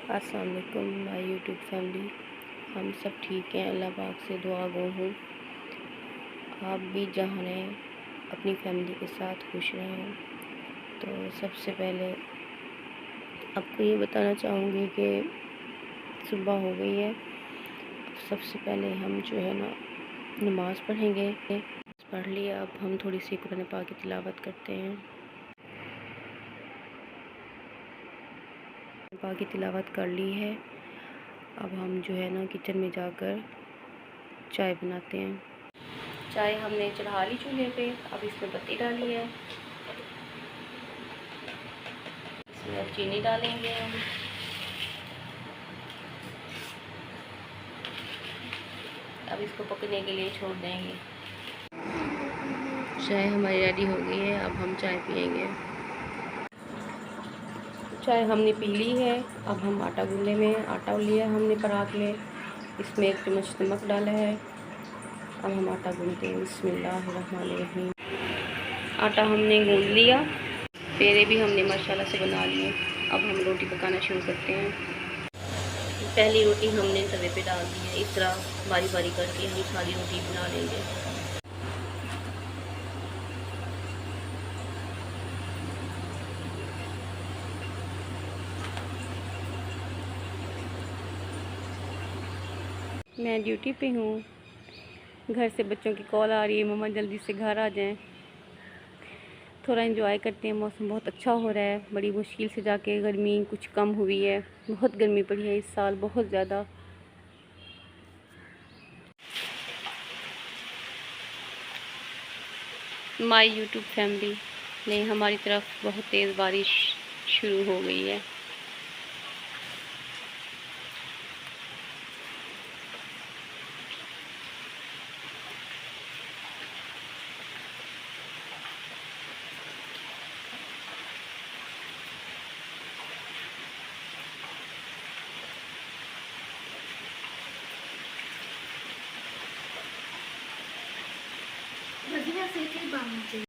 अस्सलाम वालेकुम my YouTube family. हम सब ठीक हैं, अल्लाह पाक से दुआ गो हूँ आप भी जहाँ रहें अपनी फैमिली के साथ खुश रहें। तो सबसे पहले आपको ये बताना चाहूँगी कि सुबह हो गई है। सबसे पहले हम जो है ना नमाज़ पढ़ेंगे। पढ़ लिया, अब हम थोड़ी सी कुरान पाक की तिलावत करते हैं। पाक की तिलावत कर ली है। अब हम जो है ना किचन में जाकर चाय बनाते हैं। चाय हमने चढ़ा ली चूल्हे पे, अब इसमें पत्ती डाली है, इसमें अब चीनी डालेंगे हम। अब इसको पकने के लिए छोड़ देंगे। चाय हमारी रेडी हो गई है, अब हम चाय पियेंगे। चाय हमने पी ली है। अब हम आटा गूंदे में आटा लिया हमने परात में, इसमें 1 चम्मच नमक डाला है। अब हम आटा गूंदते हैं। बिस्मिल्लाहिर्रहमानिर्रहीम। आटा हमने गूंद लिया, पेड़े भी हमने माशाल्लाह से बना लिए। अब हम रोटी पकाना शुरू करते हैं। पहली रोटी हमने तवे पे डाल दी है। इस तरह बारी बारी करके हम सारी रोटी बना लेंगे। मैं ड्यूटी पे हूँ, घर से बच्चों की कॉल आ रही है, मम्मा जल्दी से घर आ जाएं। थोड़ा एंजॉय करते हैं, मौसम बहुत अच्छा हो रहा है। बड़ी मुश्किल से जाके गर्मी कुछ कम हुई है, बहुत गर्मी पड़ी है इस साल, बहुत ज़्यादा। माय यूट्यूब फैमिली ने हमारी तरफ बहुत तेज़ बारिश शुरू हो गई है।